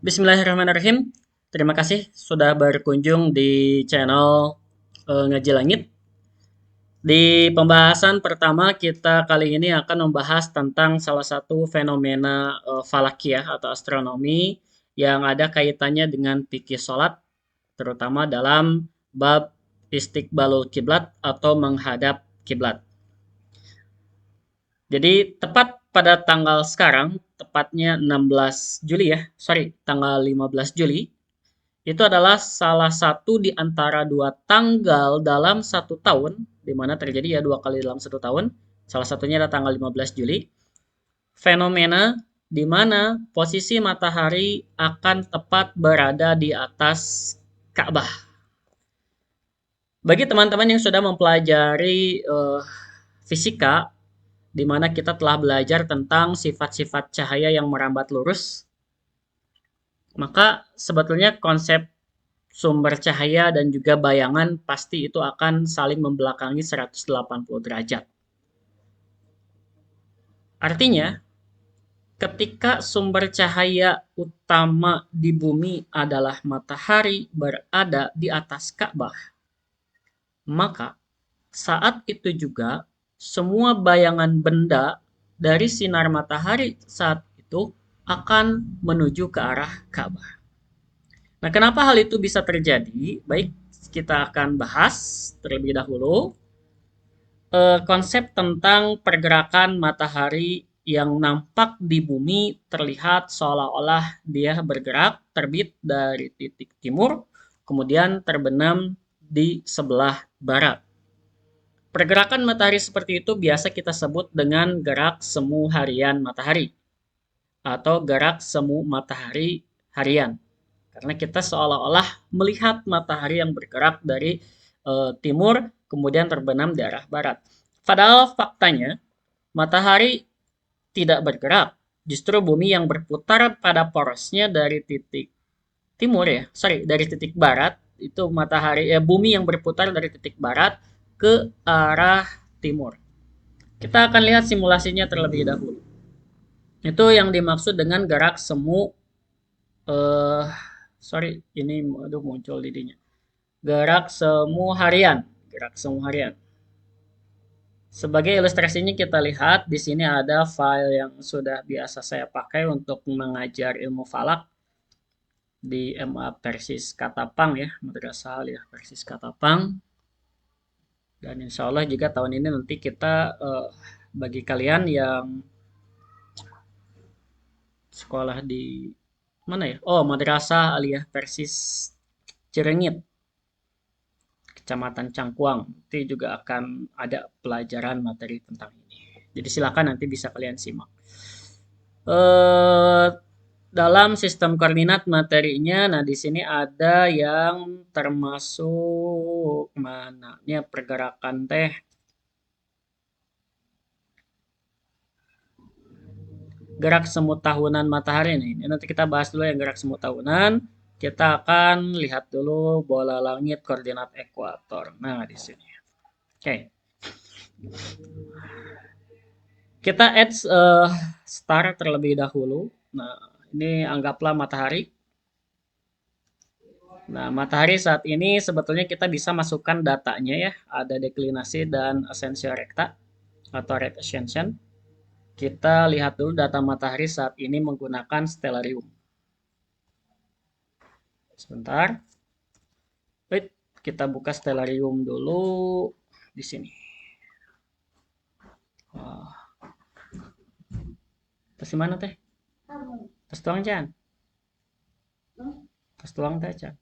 Bismillahirrahmanirrahim. Terima kasih sudah berkunjung di channel Ngaji Langit. Di pembahasan pertama kita kali ini akan membahas tentang salah satu fenomena falakiyah atau astronomi yang ada kaitannya dengan fikih sholat, terutama dalam bab istiqbalul kiblat atau menghadap kiblat. Jadi tepat pada tanggal sekarang, tepatnya 16 Juli ya, tanggal 15 Juli, itu adalah salah satu di antara dua tanggal dalam satu tahun, di mana terjadi ya dua kali dalam satu tahun. Salah satunya adalah tanggal 15 Juli. Fenomena di mana posisi matahari akan tepat berada di atas Ka'bah. Bagi teman-teman yang sudah mempelajari fisika, di mana kita telah belajar tentang sifat-sifat cahaya yang merambat lurus, maka sebetulnya konsep sumber cahaya dan juga bayangan pasti itu akan saling membelakangi 180 derajat. Artinya, ketika sumber cahaya utama di bumi adalah matahari berada di atas Ka'bah, maka saat itu juga semua bayangan benda dari sinar matahari saat itu akan menuju ke arah Ka'bah. Nah, kenapa hal itu bisa terjadi? Baik, kita akan bahas terlebih dahulu konsep tentang pergerakan matahari yang nampak di bumi terlihat seolah-olah dia bergerak terbit dari titik timur, kemudian terbenam di sebelah barat. Pergerakan matahari seperti itu biasa kita sebut dengan gerak semu harian matahari atau gerak semu matahari harian. Karena kita seolah-olah melihat matahari yang bergerak dari timur kemudian terbenam di arah barat. Padahal faktanya matahari tidak bergerak. Justru bumi yang berputar pada porosnya dari titik timur ya, dari titik barat itu bumi yang berputar dari titik barat ke arah timur. Kita akan lihat simulasinya terlebih dahulu. Itu yang dimaksud dengan gerak semu eh ini muncul didinya. Gerak semu harian, gerak semu harian. Sebagai ilustrasinya kita lihat di sini ada file yang sudah biasa saya pakai untuk mengajar ilmu falak di MA Persis Katapang ya, Madrasah Aliyah Persis Katapang. Dan insya Allah juga tahun ini nanti kita bagi kalian yang sekolah di mana ya? Oh, Madrasah Aliyah Persis Cirengit, Kecamatan Cangkuang. Nanti juga akan ada pelajaran materi tentang ini. Jadi silakan nanti bisa kalian simak. Eh, dalam sistem koordinat materinya, nah di sini ada yang termasuk mananya pergerakan teh. Gerak semut tahunan matahari nih. Ini nanti kita bahas dulu yang gerak semut tahunan. Kita akan lihat dulu bola langit koordinat ekuator. Nah, di sini. Oke. Kita add star terlebih dahulu. Nah, ini anggaplah matahari. Nah, matahari saat ini sebetulnya kita bisa masukkan datanya ya. Ada deklinasi dan ascensio recta atau red ascension. Kita lihat dulu data matahari saat ini menggunakan stellarium. Sebentar. Wait, kita buka stellarium dulu di sini. Terus mana teh? Terus tuang Chan. Terus tuang teh Chan.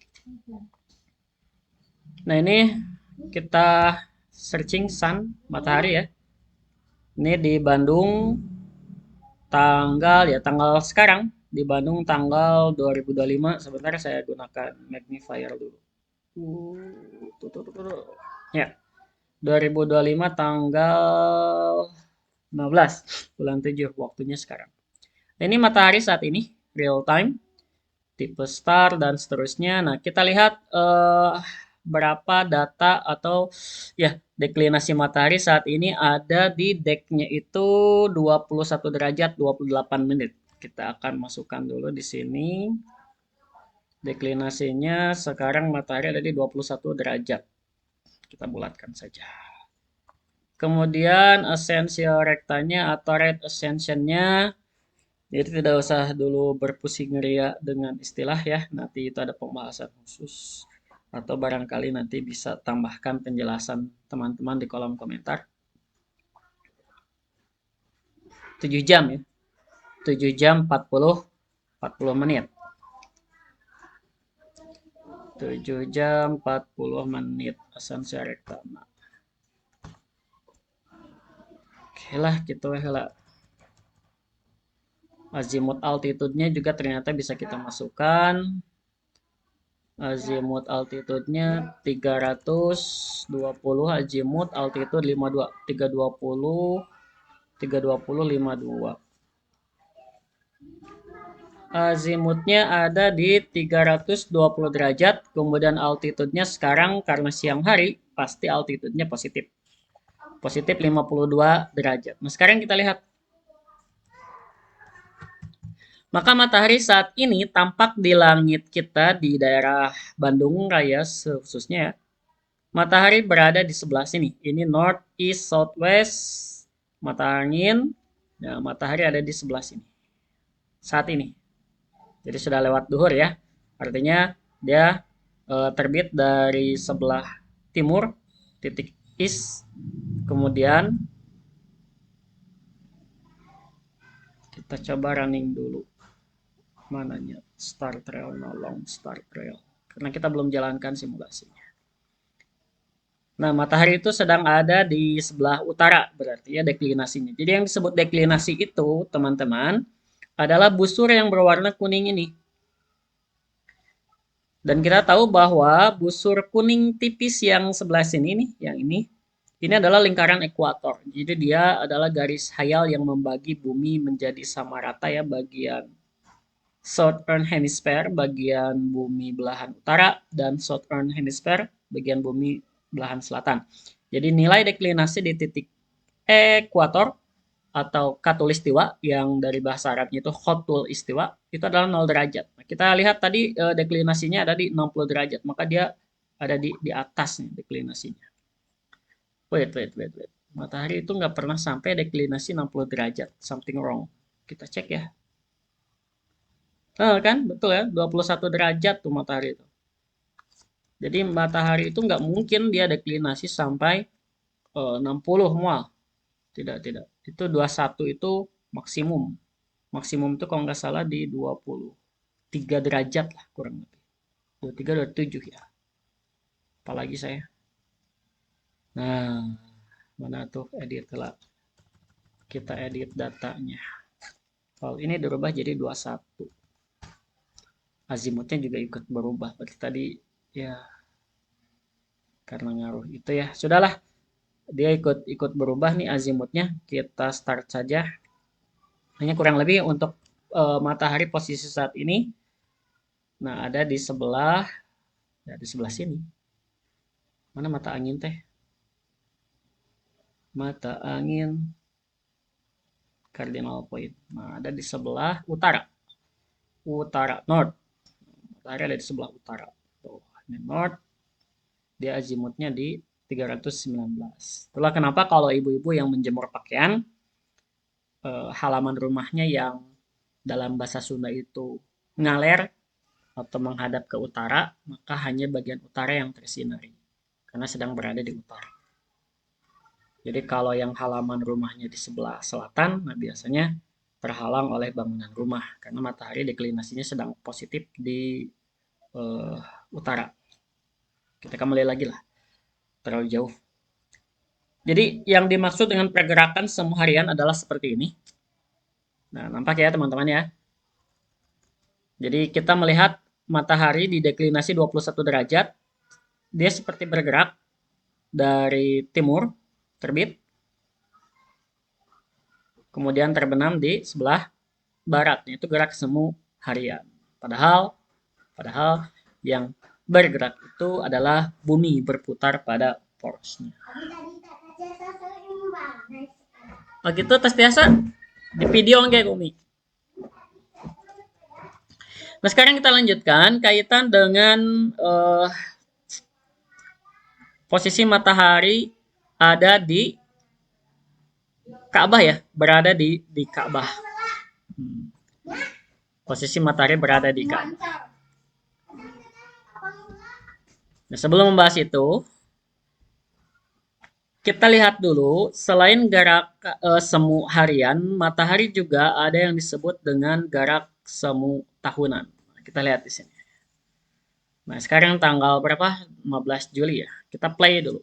Nah ini kita searching sun matahari ya. Ini di Bandung tanggal sekarang di Bandung tanggal 2025. Sebentar saya gunakan magnifier dulu. Ya. 2025 tanggal 15 bulan 7 waktunya sekarang. Ini matahari saat ini real time, tipe star dan seterusnya. Nah, kita lihat berapa data atau ya deklinasi matahari saat ini ada di decknya itu 21 derajat 28 menit. Kita akan masukkan dulu di sini. Deklinasinya sekarang matahari ada di 21 derajat. Kita bulatkan saja. Kemudian essential rectanya atau red ascensionnya, jadi tidak usah dulu berpusing ria dengan istilah ya. Nanti itu ada pembahasan khusus. Atau barangkali nanti bisa tambahkan penjelasan teman-teman di kolom komentar. 7 jam ya. 7 jam 40 menit. 7 jam 40 menit essential recta. Oke lah, gitu lah. Azimut altitude-nya juga ternyata bisa kita masukkan. Azimut altitude-nya 320, azimut altitude 52, 320, 320, 52. Azimutnya ada di 320 derajat, kemudian altitude-nya sekarang karena siang hari, pasti altitude-nya positif. Positif 52 derajat. Nah, sekarang kita lihat. Maka matahari saat ini tampak di langit kita di daerah Bandung Raya khususnya ya. Matahari berada di sebelah sini. Ini north, east, southwest, mata angin. Nah, matahari ada di sebelah sini. Saat ini. Jadi sudah lewat duhur ya. Artinya dia terbit dari sebelah timur, titik east. Kemudian kita coba running dulu. Mananya Star Trail, nolong Star Trail. Karena kita belum jalankan simulasinya. Nah, matahari itu sedang ada di sebelah utara, berarti ya deklinasinya. Jadi yang disebut deklinasi itu, teman-teman, adalah busur yang berwarna kuning ini. Dan kita tahu bahwa busur kuning tipis yang sebelah sini nih, yang ini adalah lingkaran ekuator. Jadi dia adalah garis hayal yang membagi bumi menjadi sama rata ya, bagian Southern Hemisphere, bagian bumi belahan utara, dan Southern Hemisphere, bagian bumi belahan selatan. Jadi nilai deklinasi di titik ekuator atau khatulistiwa yang dari bahasa Arabnya itu khotul istiwa itu adalah 0 derajat. Nah, kita lihat tadi deklinasinya ada di 60 derajat, maka dia ada di atas nih deklinasinya. Wait. Matahari itu nggak pernah sampai deklinasi 60 derajat. Something wrong. Kita cek ya. Nah, kan betul ya, 21 derajat tuh matahari itu. Jadi matahari itu nggak mungkin dia deklinasi sampai 60 mual. Tidak. Itu 21 itu maksimum. Maksimum itu kalau nggak salah di 23 derajat lah kurang lebih. 23, 27 ya. Apalagi saya. Nah, mana tuh edit lah. Kita edit datanya. Kalau ini dirubah jadi 21. Azimutnya juga ikut berubah. Berarti tadi ya karena ngaruh itu ya. Sudahlah. Dia ikut berubah nih azimutnya. Kita start saja. Hanya kurang lebih untuk matahari posisi saat ini. Nah, ada di sebelah sini. Mana mata angin teh? Mata angin cardinal point. Nah, ada di sebelah utara. Utara, north. Matahari ada di sebelah utara. Tuh, ini north. Dia azimutnya di 319. Itulah kenapa kalau ibu-ibu yang menjemur pakaian, halaman rumahnya yang dalam bahasa Sunda itu ngaler atau menghadap ke utara, maka hanya bagian utara yang tersinari. Karena sedang berada di utara. Jadi kalau yang halaman rumahnya di sebelah selatan, nah biasanya terhalang oleh bangunan rumah. Karena matahari deklinasinya sedang positif di utara. Kita kembali lagi lah. Terlalu jauh. Jadi yang dimaksud dengan pergerakan seharian adalah seperti ini. Nah, nampak ya teman-teman ya. Jadi kita melihat matahari di deklinasi 21 derajat. Dia seperti bergerak dari timur, terbit. Kemudian terbenam di sebelah barat, yaitu gerak semu harian. Padahal yang bergerak itu adalah bumi berputar pada porosnya. Begitu tes biasa di video enggak bumi. Nah, sekarang kita lanjutkan kaitan dengan posisi matahari ada di Ka'bah ya, berada di Ka'bah. Hmm. Posisi matahari berada di Ka'bah. Nah, sebelum membahas itu, kita lihat dulu, selain gerak semu harian, matahari juga ada yang disebut dengan gerak semu tahunan. Kita lihat di sini. Nah, sekarang tanggal berapa? 15 Juli ya. Kita play dulu.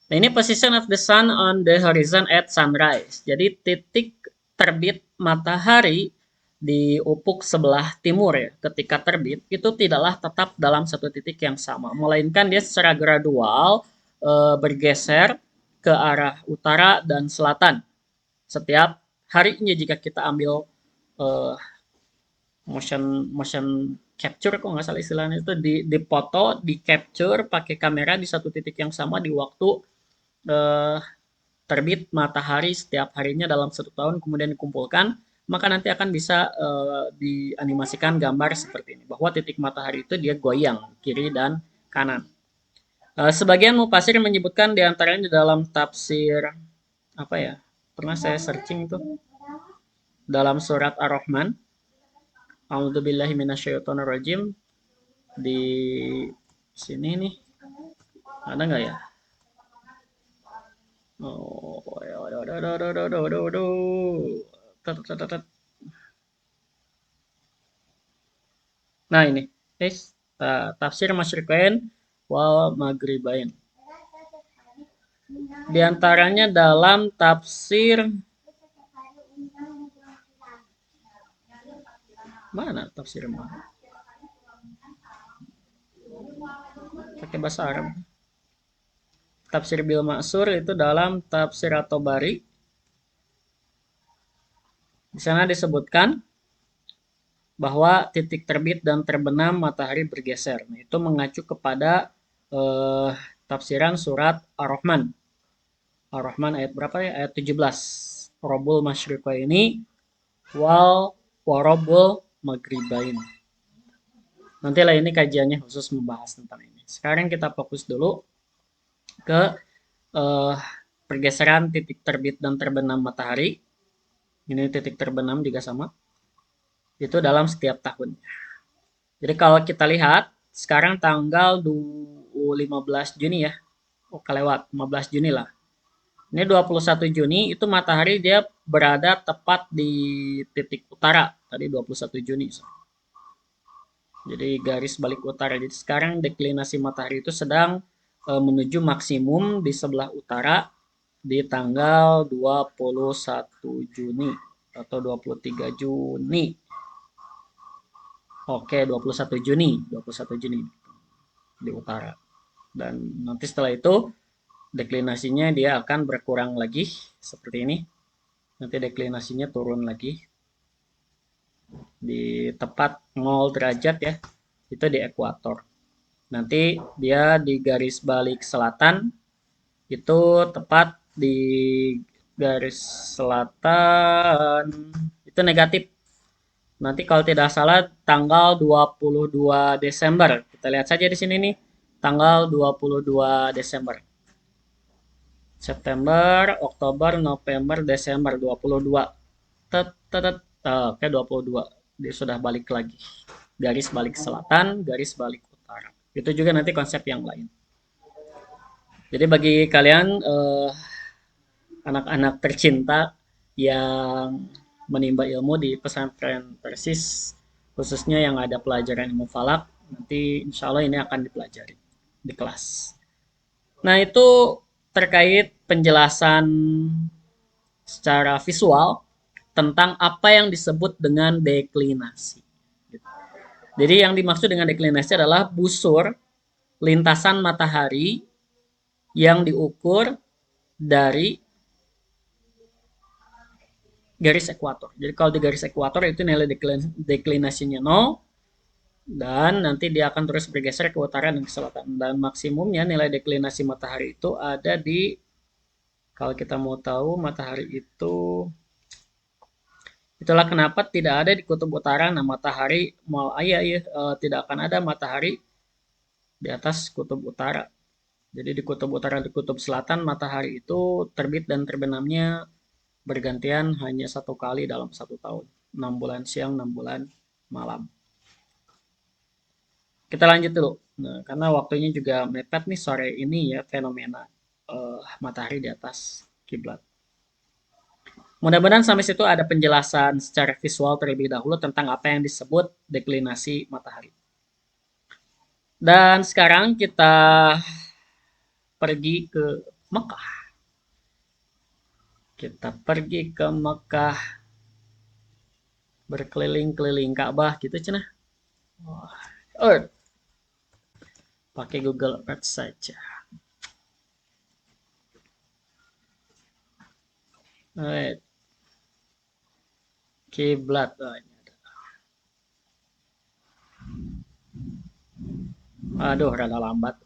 Nah, ini position of the sun on the horizon at sunrise. Jadi titik terbit matahari di ufuk sebelah timur ya, ketika terbit itu tidaklah tetap dalam satu titik yang sama, melainkan dia secara gradual bergeser ke arah utara dan selatan setiap harinya jika kita ambil uh, motion motion capture kok nggak salah istilahnya itu di foto di capture pakai kamera di satu titik yang sama di waktu uh, terbit matahari setiap harinya dalam satu tahun kemudian dikumpulkan, maka nanti akan bisa dianimasikan gambar seperti ini bahwa titik matahari itu dia goyang kiri dan kanan. Sebagian mufasir menyebutkan diantaranya dalam tafsir apa ya, pernah saya searching itu dalam surat Ar-Rahman, A'udzubillahi minasyaitonirrajim, di sini nih ada nggak ya? Oh, ya, nah ini, guys, tafsir Masyriqain wal Maghribain. Di antaranya dalam tafsir mana tafsir mana? Pakai bahasa Arab. Tafsir Bil Ma'sur itu dalam tafsir At-Tabari. Di sana disebutkan bahwa titik terbit dan terbenam matahari bergeser. Nah, itu mengacu kepada tafsiran surat Ar-Rahman. Ar-Rahman ayat berapa ya? Ayat 17. Robul Masyriqa ini wal warobul Maghribain. Nantilah ini kajiannya khusus membahas tentang ini. Sekarang kita fokus dulu ke pergeseran titik terbit dan terbenam matahari. Ini titik terbenam juga sama. Itu dalam setiap tahun. Jadi kalau kita lihat sekarang tanggal 15 Juni ya. Oh, kelewat 15 Juni lah. Ini 21 Juni itu matahari dia berada tepat di titik utara. Tadi 21 Juni. Jadi garis balik utara. Jadi sekarang deklinasi matahari itu sedang menuju maksimum di sebelah utara di tanggal 21 Juni atau 23 Juni. Oke, 21 Juni, 21 Juni di utara. Dan nanti setelah itu deklinasinya dia akan berkurang lagi seperti ini. Nanti deklinasinya turun lagi di tepat 0 derajat ya. Itu di ekuator. Nanti dia di garis balik selatan itu tepat di garis selatan itu negatif. Nanti kalau tidak salah tanggal 22 Desember. Kita lihat saja di sini nih. Tanggal 22 Desember. September, Oktober, November, Desember 22. Oke 22. Dia sudah balik lagi. Garis balik selatan, garis balik utara. Itu juga nanti konsep yang lain. Jadi bagi kalian anak-anak tercinta yang menimba ilmu di pesantren Persis, khususnya yang ada pelajaran ilmu falak, nanti insya Allah ini akan dipelajari di kelas. Nah itu terkait penjelasan secara visual tentang apa yang disebut dengan deklinasi. Jadi yang dimaksud dengan deklinasi adalah busur lintasan matahari yang diukur dari garis ekuator. Jadi kalau di garis ekuator itu nilai deklinasinya 0 dan nanti dia akan terus bergeser ke utara dan ke selatan. Dan maksimumnya nilai deklinasi matahari itu ada di, kalau kita mau tahu matahari itu Itulah kenapa tidak ada di kutub utara. Nah, matahari tidak akan ada matahari di atas kutub utara. Jadi di kutub utara, di kutub selatan, matahari itu terbit dan terbenamnya bergantian hanya 1 kali dalam 1 tahun. 6 bulan siang, 6 bulan malam. Kita lanjut dulu. Nah, karena waktunya juga mepet nih sore ini ya, fenomena matahari di atas kiblat. Mudah-mudahan sampai situ ada penjelasan secara visual terlebih dahulu tentang apa yang disebut deklinasi matahari. Dan sekarang kita pergi ke Mekah. Kita pergi ke Mekah, berkeliling-keliling Ka'bah gitu cenah. Earth. Pakai Google Earth saja. Alright. Kiblat. Aduh, rada lambat.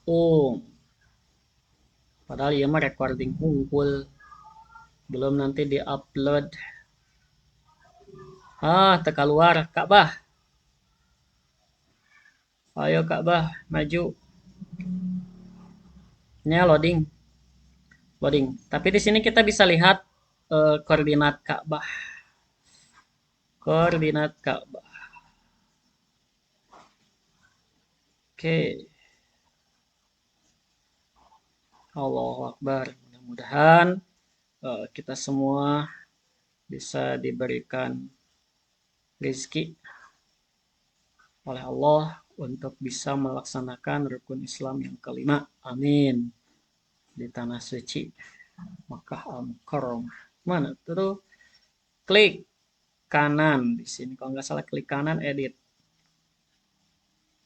Padahal ya mah recording hungkul. Belum nanti di-upload. Teka luar. Ka'bah. Ayo Ka'bah, maju. Ini loading. Loading. Tapi di sini kita bisa lihat koordinat Ka'bah. Koordinat Ka'bah. Oke. Allahu Akbar. Mudah-mudahan kita semua bisa diberikan rezeki oleh Allah untuk bisa melaksanakan rukun Islam yang kelima. Amin. Di tanah suci Makkah Al-Mukarramah. Mana tuh? Klik kanan di sini. Kalau nggak salah klik kanan edit.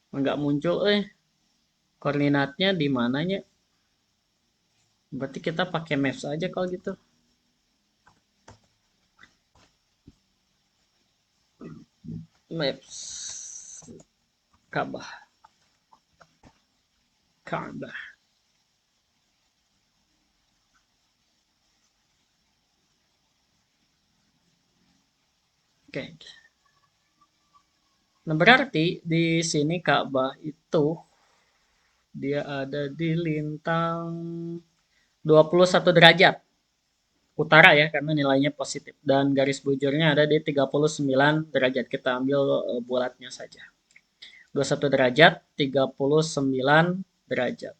Nggak muncul koordinatnya di mananya. Berarti kita pakai maps aja kalau gitu. Maps Ka'bah. Ka'bah. Oke. Nah, berarti di sini Ka'bah itu dia ada di lintang 21 derajat utara ya, karena nilainya positif. Dan garis bujurnya ada di 39 derajat. Kita ambil bulatnya saja. 21 derajat, 39 derajat.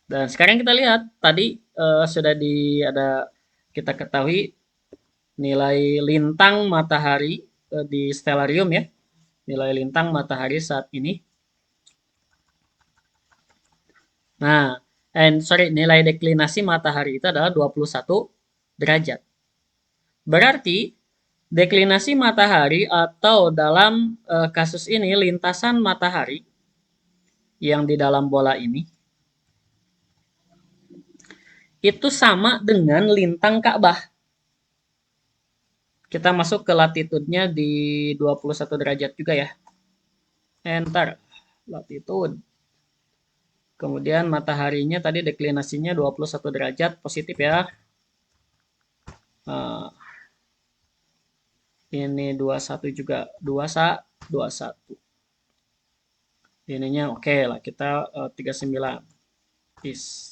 Dan sekarang kita lihat, tadi sudah kita ketahui nilai lintang matahari di stellarium ya. Nilai lintang matahari saat ini. Nah, nilai deklinasi matahari itu adalah 21 derajat. Berarti deklinasi matahari atau dalam kasus ini lintasan matahari yang di dalam bola ini itu sama dengan lintang Ka'bah. Kita masuk ke latitudenya di 21 derajat juga ya. Enter. Latitude. Kemudian mataharinya tadi deklinasinya 21 derajat positif ya. Ini 21 juga. 21. Ininya oke lah. Kita 39. Is.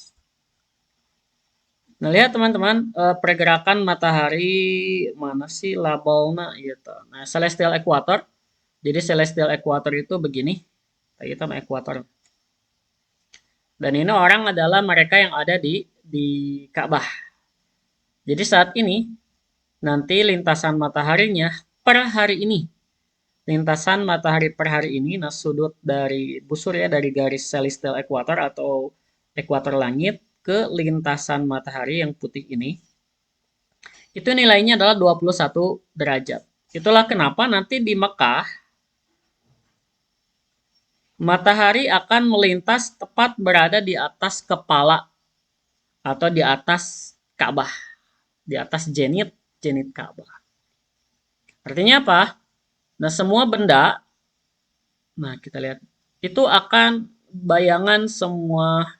Nah, lihat teman-teman, pergerakan matahari mana sih labelnya gitu. Nah, celestial equator. Jadi celestial equator itu begini. Kita mau equator. Dan ini orang adalah mereka yang ada di Ka'bah. Jadi saat ini nanti lintasan mataharinya per hari ini. Lintasan matahari per hari ini, nah sudut dari busur ya dari garis celestial equator atau ekuator langit ke lintasan matahari yang putih ini, itu nilainya adalah 21 derajat. Itulah kenapa nanti di Mekah, matahari akan melintas tepat berada di atas kepala atau di atas Ka'bah, di atas jenit Ka'bah. Artinya apa? Nah, semua benda, nah kita lihat, itu akan bayangan semua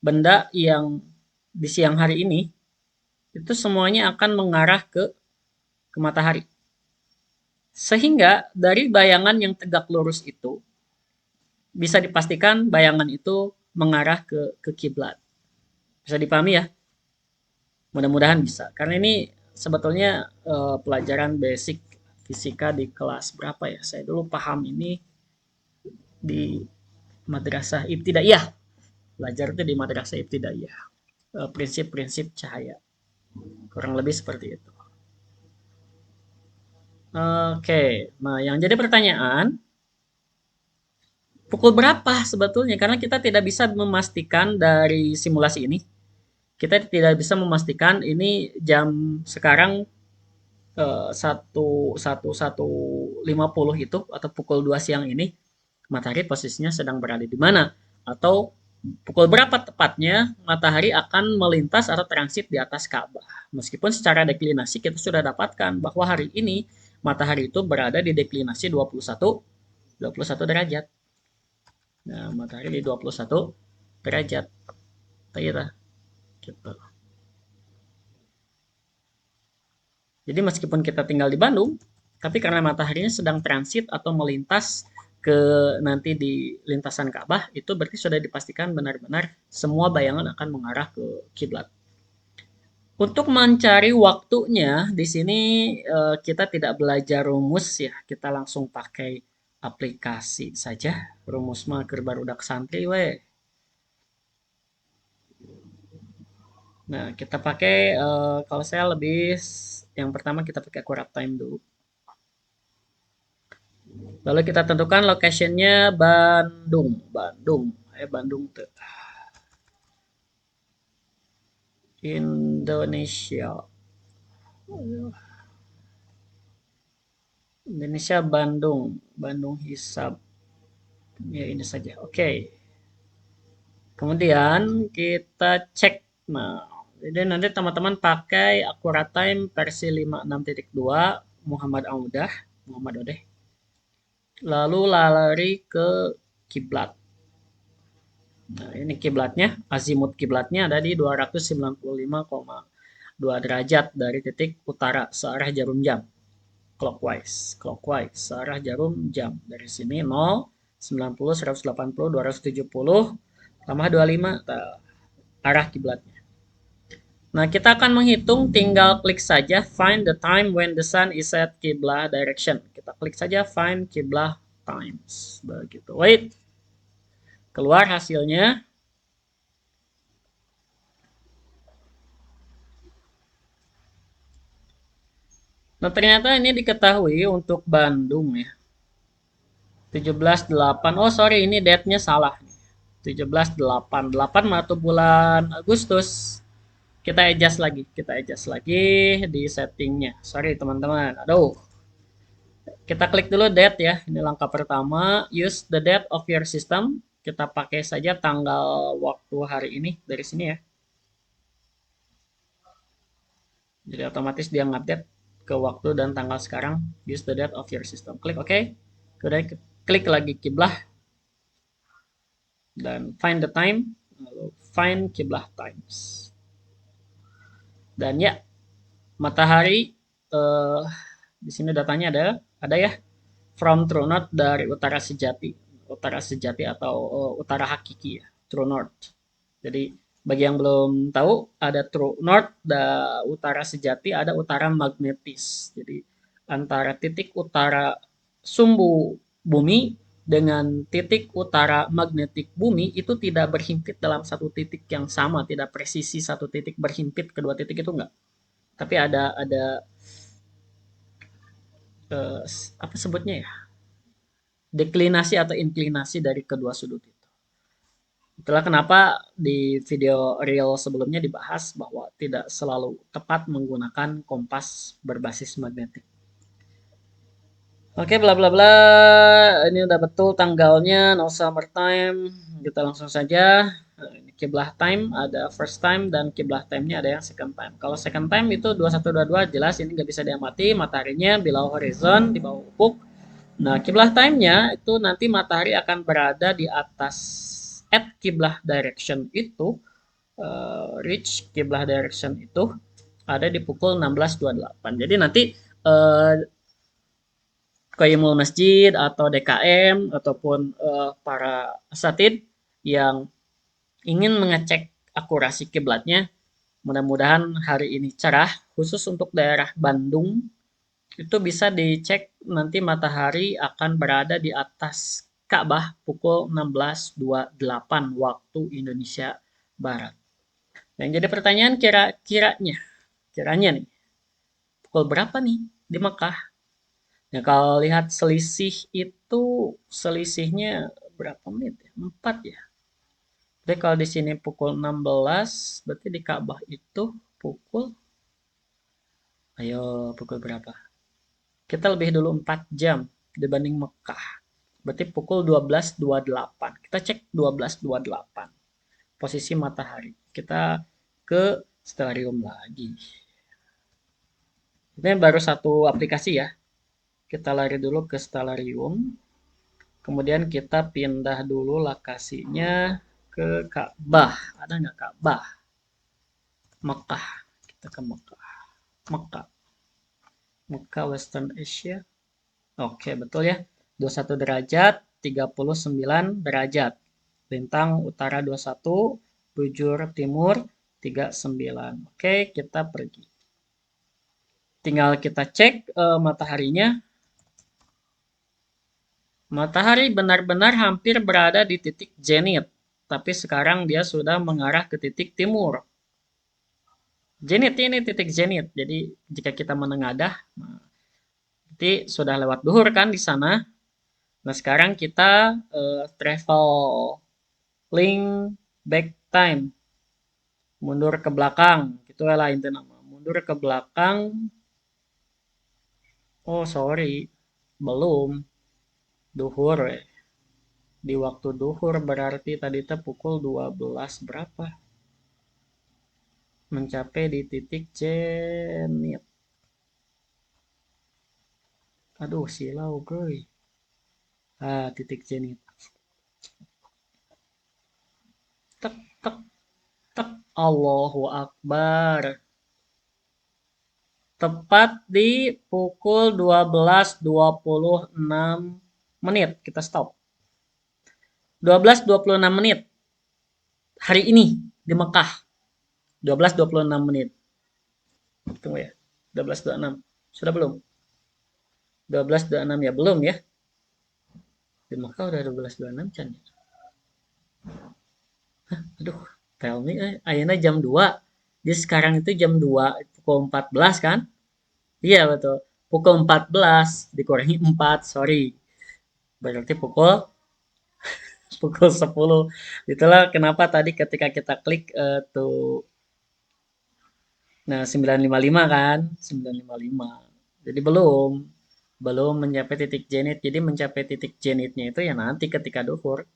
benda yang di siang hari ini itu semuanya akan mengarah ke ke matahari. Sehingga dari bayangan yang tegak lurus itu bisa dipastikan bayangan itu mengarah ke kiblat. Bisa dipahami ya? Mudah-mudahan bisa. Karena ini sebetulnya pelajaran basic fisika di kelas berapa ya? Saya dulu paham ini di Madrasah Ibtidaiyah. Belajar itu di Madrasah Ibtidaiyah. Prinsip-prinsip cahaya. Kurang lebih seperti itu. Oke, nah yang jadi pertanyaan, pukul berapa sebetulnya? Karena kita tidak bisa memastikan dari simulasi ini. Kita tidak bisa memastikan ini jam sekarang satu satu satu lima puluh itu atau pukul 2 siang ini matahari posisinya sedang berada di mana atau pukul berapa tepatnya matahari akan melintas atau transit di atas Ka'bah. Meskipun secara deklinasi kita sudah dapatkan bahwa hari ini matahari itu berada di deklinasi 21 derajat. Nah, matahari di 21 derajat. Gitu. Jadi meskipun kita tinggal di Bandung, tapi karena mataharinya sedang transit atau melintas ke nanti di lintasan Ka'bah, itu berarti sudah dipastikan benar-benar semua bayangan akan mengarah ke kiblat. Untuk mencari waktunya, di sini kita tidak belajar rumus ya, kita langsung pakai aplikasi saja. Rumus mah keur barudak santri we. Nah, kita pakai kalau saya lebih yang pertama kita pakai accurate time dulu. Lalu kita tentukan locationnya Bandung. Bandung tuh. Indonesia. Indonesia Bandung. Bandung Hisab. Ya ini saja. Oke. Kemudian kita cek. Nah, jadi nanti teman-teman pakai Accurate Time versi 56.2 Muhammad Audah, Muhammad Odeh. Lalu lari ke kiblat. Nah, ini kiblatnya, azimut kiblatnya ada di 295,2 derajat dari titik utara searah jarum jam. Clockwise, searah jarum jam. Dari sini 0, 90, 180, 270, tambah 25, arah kiblatnya. Nah, kita akan menghitung, tinggal klik saja find the time when the sun is at kiblah direction. Kita klik saja find kiblah times. Begitu. Wait. Keluar hasilnya. Nah, ternyata ini diketahui untuk Bandung ya. 17/8. Oh, sorry, ini date-nya salah. 17/8. 8 atau bulan Agustus. Kita adjust lagi di settingnya. Sorry teman-teman. Aduh. Kita klik dulu date ya. Ini langkah pertama. Use the date of your system. Kita pakai saja tanggal waktu hari ini dari sini ya. Jadi otomatis dia ngupdate ke waktu dan tanggal sekarang. Use the date of your system. Klik OK. Kemudian klik lagi kiblah. Dan find the time. Lalu find kiblah times. Dan ya, matahari di sini datanya ada ya. From true north dari utara sejati atau utara hakiki ya, true north. Jadi bagi yang belum tahu, ada true north, ada utara sejati, ada utara magnetis. Jadi antara titik utara sumbu bumi dengan titik utara magnetik bumi itu tidak berhimpit dalam satu titik yang sama, tidak presisi satu titik berhimpit kedua titik itu enggak. Tapi ada apa sebutnya ya? Deklinasi atau inklinasi dari kedua sudut itu. Itulah kenapa di video real sebelumnya dibahas bahwa tidak selalu tepat menggunakan kompas berbasis magnetik. Oke, bla bla bla. Ini udah betul tanggalnya, no summer time. Kita langsung saja. Kiblah time ada first time dan kiblah time-nya ada yang second time. Kalau second time itu 2122 jelas ini nggak bisa diamati, mataharinya below horizon di bawah ufuk. Nah, kiblah time-nya itu nanti matahari akan berada di atas at kiblah direction itu, reach kiblah direction itu ada di pukul 16.28. Jadi nanti eh, Qaimul Masjid atau DKM ataupun para asatid yang ingin mengecek akurasi kiblatnya. Mudah-mudahan hari ini cerah, khusus untuk daerah Bandung itu bisa dicek nanti matahari akan berada di atas Ka'bah pukul 16.28 waktu Indonesia Barat. Yang jadi pertanyaan kiranya nih, pukul berapa nih di Mekah? Ya kalau lihat selisihnya berapa menit ya? 4 ya. Jadi kalau di sini pukul 16, berarti di Ka'bah itu pukul, ayo pukul berapa? Kita lebih dulu 4 jam dibanding Mekah. Berarti pukul 12.28. Kita cek 12.28. Posisi matahari. Kita ke Stellarium lagi. Ini baru satu aplikasi ya. Kita lari dulu ke Stellarium. Kemudian kita pindah dulu lokasinya ke Ka'bah. Ada nggak Ka'bah? Mekah. Kita ke Mekah. Mekah. Mekah Western Asia. Oke, betul ya. 21 derajat, 39 derajat. Lintang utara 21, bujur timur 39. Oke, kita pergi. Tinggal kita cek mataharinya. Matahari benar-benar hampir berada di titik zenit, tapi sekarang dia sudah mengarah ke titik timur. Zenit ini titik zenit. Jadi jika kita menengadah, nanti sudah lewat duhur kan di sana. Nah, sekarang kita travel link back time, mundur ke belakang, gitu lah itu nama. Mundur ke belakang. Oh, sorry. Belum duhur ya. Di waktu duhur berarti tadi teh pukul 12 berapa? Mencapai di titik zenit. Aduh, silau, bro. Ah, titik zenit. Tek, tek, tek. Allahu Akbar. Tepat di pukul 12.26 menit. Kita stop. 12.26 menit. Hari ini di Mekah. 12.26 menit. Tunggu ya. 12.26. Sudah belum? 12.26 ya? Belum ya? Di Mekah udah 12.26 kan ya? Aduh, tell me. Ayeuna jam 2. Jadi sekarang itu jam 2 pukul 14 kan? Iya betul. Pukul 14 dikurangi 4, sorry. Berarti pukul 10. Itulah kenapa tadi ketika kita klik tuh, nah 9.55 kan? 9.55. Jadi belum mencapai titik zenit. Jadi mencapai titik zenitnya itu ya nanti ketika duhur.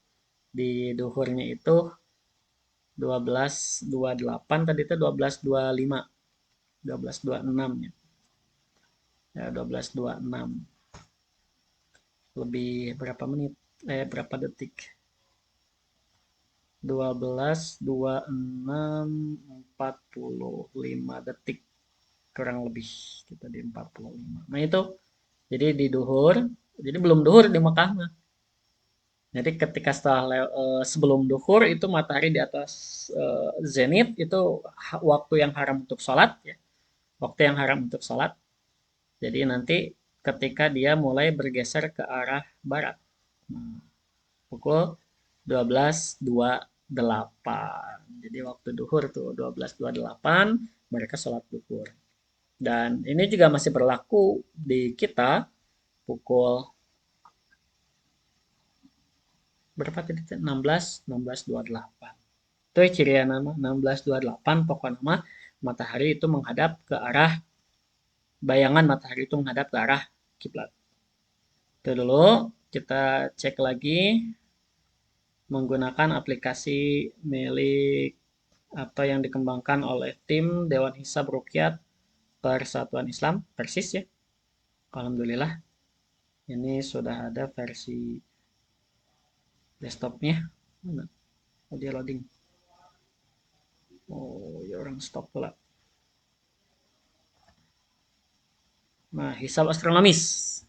Di duhurnya itu 12.28, tadi itu 12.25. 12.26 ya. Ya 12.26. Lebih berapa menit? Berapa detik? 12.26.45 detik kurang lebih, kita di 45. Nah itu jadi di duhur, jadi belum duhur di Mekah mah. Jadi ketika sebelum duhur itu matahari di atas zenit, itu waktu yang haram untuk sholat ya, waktu yang haram untuk sholat. Jadi nanti ketika dia mulai bergeser ke arah barat, nah, pukul 12.28. Jadi waktu duhur tuh 12.28 mereka sholat duhur. Dan ini juga masih berlaku di kita pukul berapa tadi? 16.28. Itu ciri nama 16.28, pokok nama matahari itu menghadap ke arah, bayangan matahari itu menghadap ke arah kiblat. Itu dulu, kita cek lagi menggunakan aplikasi milik atau yang dikembangkan oleh tim Dewan Hisab Rukyat Persatuan Islam, Persis ya. Alhamdulillah, ini sudah ada versi desktopnya. Mana? Oh, dia loading. Oh, ya orang stop pula. Nah, hisab astronomis.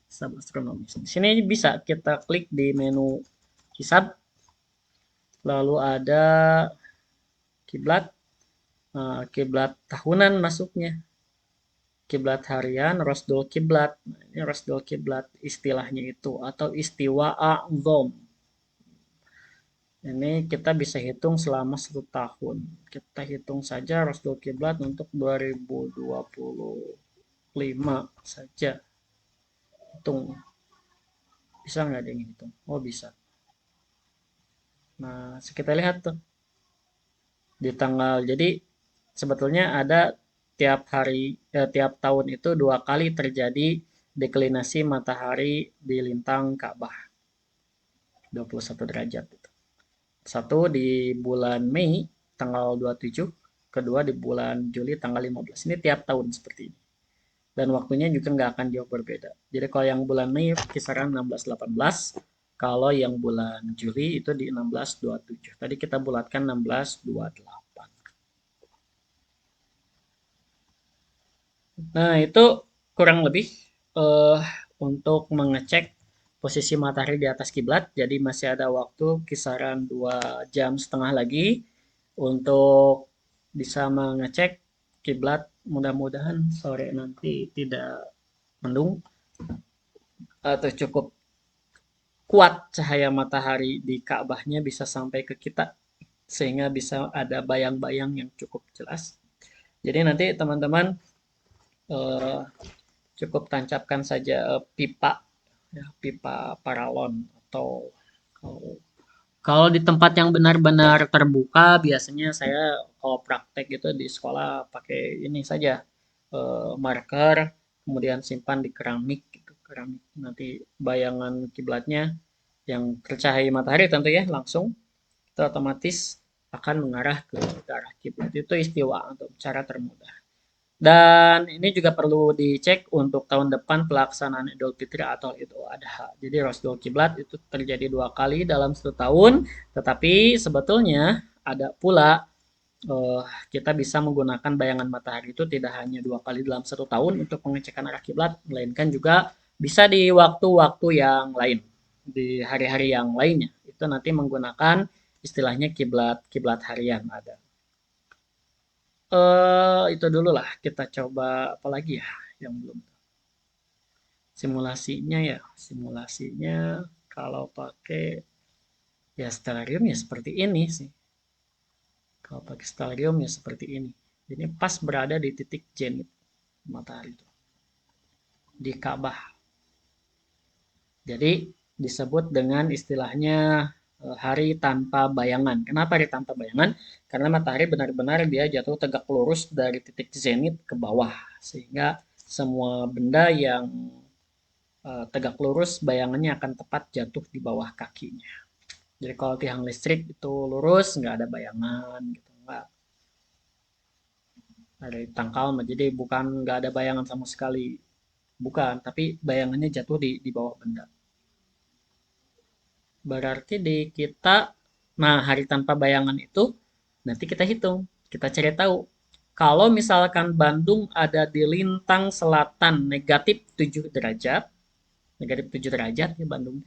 Hisab astronomis. Di sini bisa kita klik di menu hisab. Lalu ada kiblat. Nah, kiblat tahunan masuknya. Kiblat harian, rosdul kiblat. Nah, ini rosdul kiblat istilahnya itu atau istiwa a'zom. Ini kita bisa hitung selama 1 tahun. Kita hitung saja rosdul kiblat untuk 2025 saja. Hitung. Bisa nggak ada yang hitung? Oh, bisa. Nah, kita lihat tuh di tanggal. Jadi sebetulnya ada tiap tahun itu 2 kali terjadi deklinasi matahari di lintang Ka'bah 21 derajat. Satu di bulan Mei tanggal 27, kedua di bulan Juli tanggal 15. Ini tiap tahun seperti ini. Dan waktunya juga nggak akan jauh berbeda. Jadi kalau yang bulan Mei kisaran 16-18, kalau yang bulan Juli itu di 16-27. Tadi kita bulatkan 16-28. Nah, itu kurang lebih untuk mengecek posisi matahari di atas kiblat. Jadi masih ada waktu kisaran 2,5 jam lagi untuk bisa mengecek kiblat. Mudah-mudahan sore nanti tidak mendung atau cukup kuat cahaya matahari di Ka'bahnya bisa sampai ke kita sehingga bisa ada bayang-bayang yang cukup jelas. Jadi nanti teman-teman eh, cukup tancapkan saja pipa, ya, pipa paralon atau kalau di tempat yang benar-benar terbuka biasanya saya kalau praktek gitu di sekolah pakai ini saja marker kemudian simpan di keramik gitu. Keramik nanti bayangan kiblatnya yang tercahaya matahari tentu ya langsung itu otomatis akan mengarah ke arah kiblat. Itu istiwa untuk cara termudah. Dan ini juga perlu dicek untuk tahun depan pelaksanaan Idul Fitri atau Idul Adha. Jadi rosdul kiblat itu terjadi 2 kali dalam 1 tahun, tetapi sebetulnya ada pula kita bisa menggunakan bayangan matahari itu tidak hanya 2 kali dalam 1 tahun untuk pengecekan arah kiblat, melainkan juga bisa di waktu-waktu yang lain, di hari-hari yang lainnya. Itu nanti menggunakan istilahnya kiblat kiblat harian ada. Itu dulu lah. Kita coba apa lagi ya yang belum. Simulasinya ya, simulasinya kalau pakai ya stellarium ya seperti ini sih. Kalau pakai stellarium ya seperti ini. Jadi pas berada di titik zenit matahari itu di Ka'bah. Jadi disebut dengan istilahnya hari tanpa bayangan. Kenapa hari tanpa bayangan? Karena matahari benar-benar dia jatuh tegak lurus dari titik zenit ke bawah. Sehingga semua benda yang tegak lurus bayangannya akan tepat jatuh di bawah kakinya. Jadi kalau tiang listrik itu lurus, nggak ada bayangan gitu. Nggak ada tangkal, jadi bukan nggak ada bayangan sama sekali. Bukan, tapi bayangannya jatuh di bawah benda. Berarti di kita, nah hari tanpa bayangan itu nanti kita hitung, kita cari tahu. Kalau misalkan Bandung ada di lintang selatan -7 derajat, -7 derajat ya Bandung.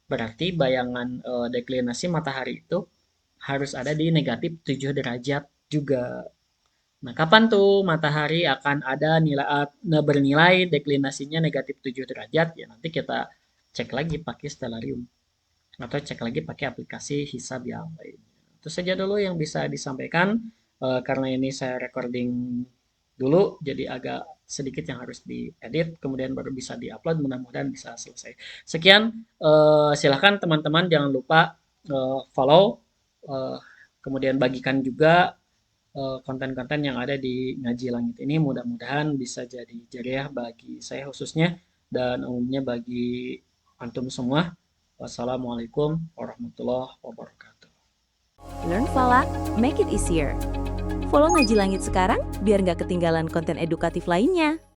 Berarti bayangan deklinasi matahari itu harus ada di -7 derajat juga. Nah, kapan tuh matahari akan ada bernilai deklinasinya -7 derajat? Ya nanti kita cek lagi pakai stellarium atau cek lagi pakai aplikasi hisab yang lain. Itu saja dulu yang bisa disampaikan karena ini saya recording dulu jadi agak sedikit yang harus diedit kemudian baru bisa diupload, mudah-mudahan bisa selesai. Sekian, silahkan teman-teman jangan lupa follow kemudian bagikan juga konten-konten yang ada di Ngaji Langit ini, mudah-mudahan bisa jadi jariah bagi saya khususnya dan umumnya bagi antum semua. Wassalamualaikum warahmatullahi wabarakatuh. Learn Falak, make it easier. Follow Ngaji Langit sekarang biar nggak ketinggalan konten edukatif lainnya.